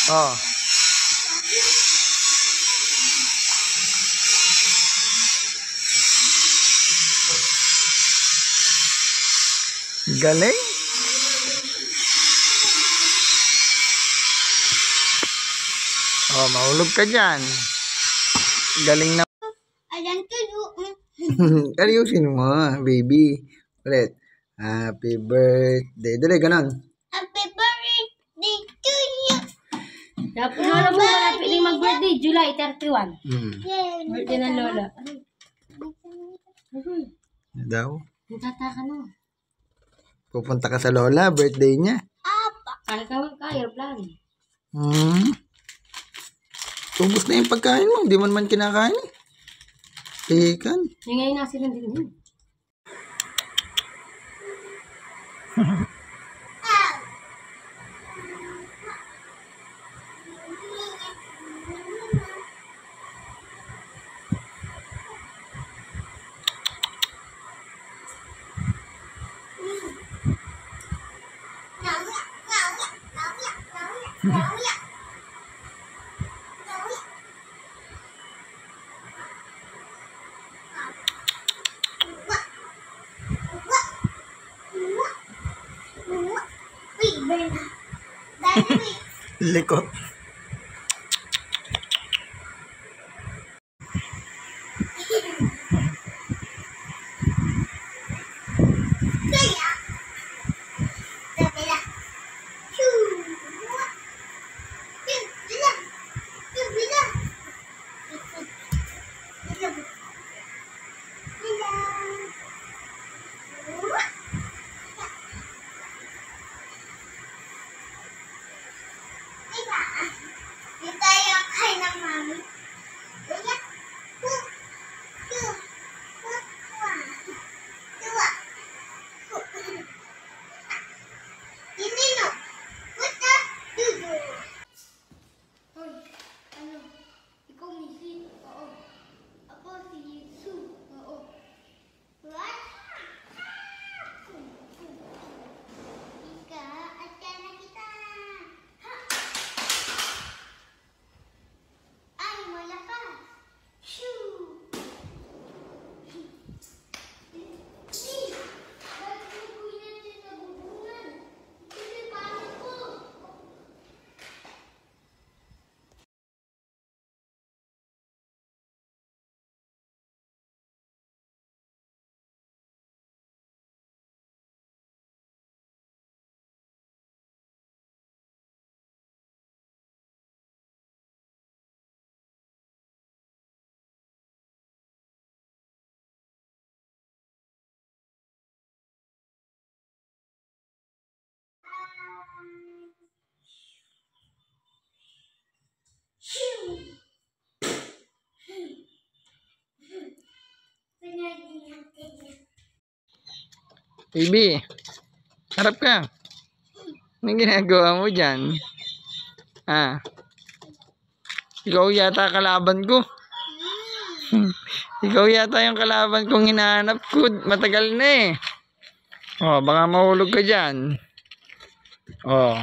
Oh. Galing. Oh, mahulog ka dyan. Galing na. Ayan kayo. Ayusin mo, baby. Ulit. Happy birthday. Dali, ganon. Happy birthday to you. Dapat lola mo, malapit na mag-birthday. July 31. Yay. Birthday ng lola. Daw. Natataka na. Pupunta ka sa lola, birthday niya. Kaya, plan. Ubus na yung pagkain mo. Hindi mo naman kinakain. Ikan. Yung ngayon nasa lang din yun. Likot. Baby, harap ka. Anong ginagawa mo dyan? Ikaw yata kalaban ko. Ikaw yata yung kalaban kong hinahanap ko. Matagal na eh. Oh, baka mahulog ka dyan. Oh.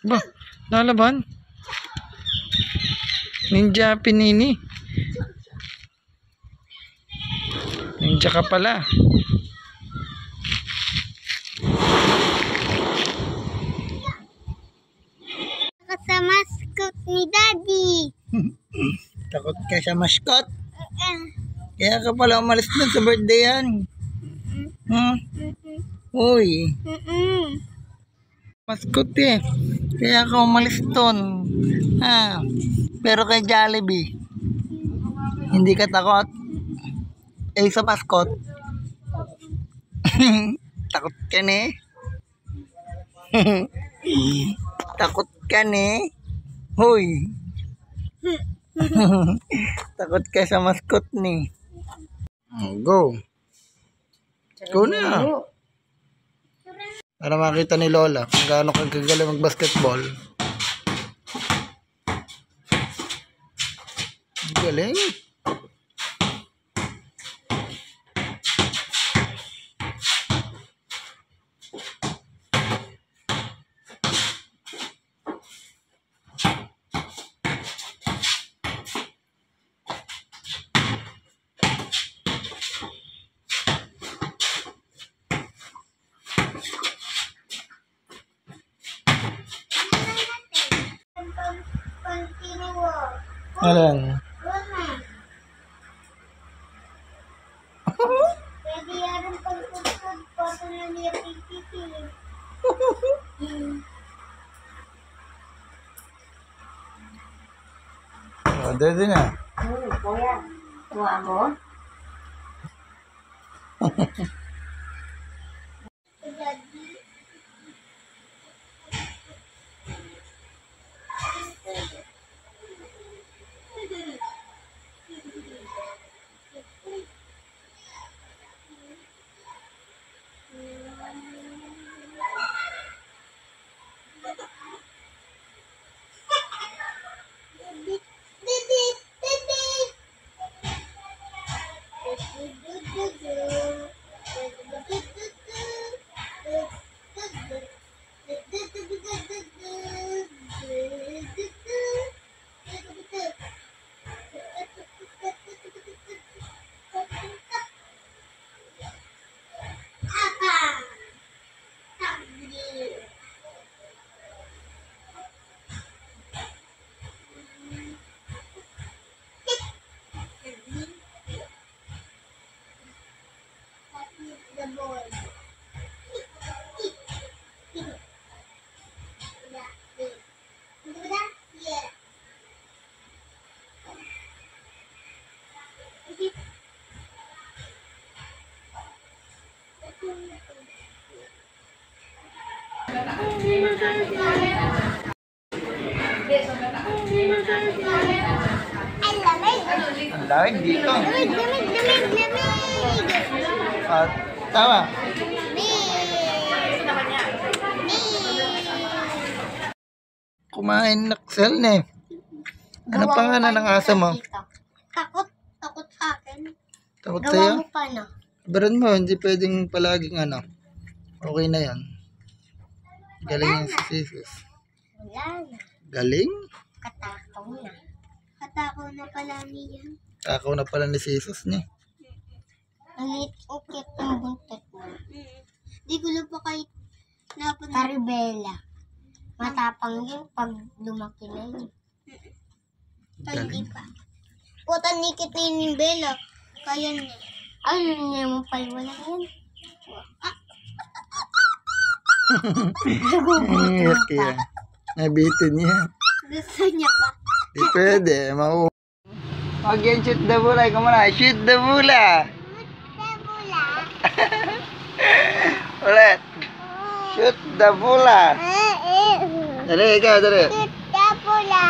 Ba, lalaban? Ninja Pinini. Ninja ka pala. Takot sa mascot ni Daddy. Takot ka sa mascot? Kaya ka pala umalis dun sa birthday yan. Uy. Mascot eh. Kaya ka umalis dun. Pero kay Jollibee, hindi ka takot. Eh sa mascot, takot ka na eh. Takot ka na eh. Hoy. Takot ka sa mascot ni. Go. Go na. Para makita ni Lola kung gaano kagagaling mag-basketball. Galing. Alam. Pwede yan ang pagpupag ko sa niya pipipili. O, dito na. Kuya. Tuwa mo? The boy. Yeah. Ay, lamig. Ang lamig dito. Lamig. Ah, tama. Kumain naksel na eh. Ano pangalan ng aso mo? Takot sa akin. Takot Gawa sa'yo? mo pa, no? Baran mo, hindi pwedeng palaging ano. Okay na yan. Galing yung si Jesus. Wala na. Galing? Katakaw na. Katakaw na pala niya. Takaw na pala ni Jesus niya. Ang ukit ng buntot mo. Di ko lang pa kahit napunta. Caribela. Matapang yun pag lumaki na yun. Hindi pa. Puta nikit na yun yung bela. Kaya niya. Ayun niya mo paliwala yan. Okay. Nabitin niya. Gusto niya pa. Di pwede. Again, shoot the bula. Ikaw muna. Shoot the bula. Tabula. Ulit. Shoot the bula. Dali, ikaw, dali. Tabula.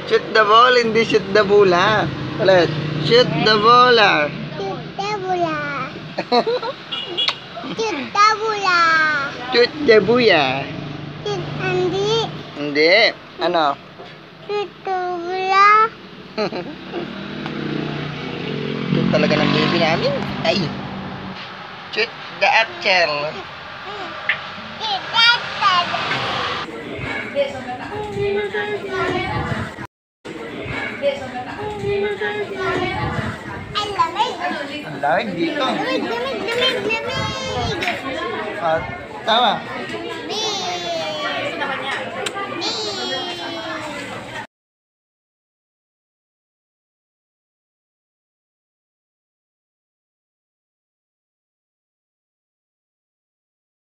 Shoot the ball, hindi shoot the bula. Ulit. Shoot the bola. Tabula. Tabula. Shoot the buya. Andi. Hindi. Ano? Tabula. Ito talaga ng baby namin. Ay. Shoot the actual. Ay, lamig. Ang lamig dito. Lamig. Ah, tama. Lamig.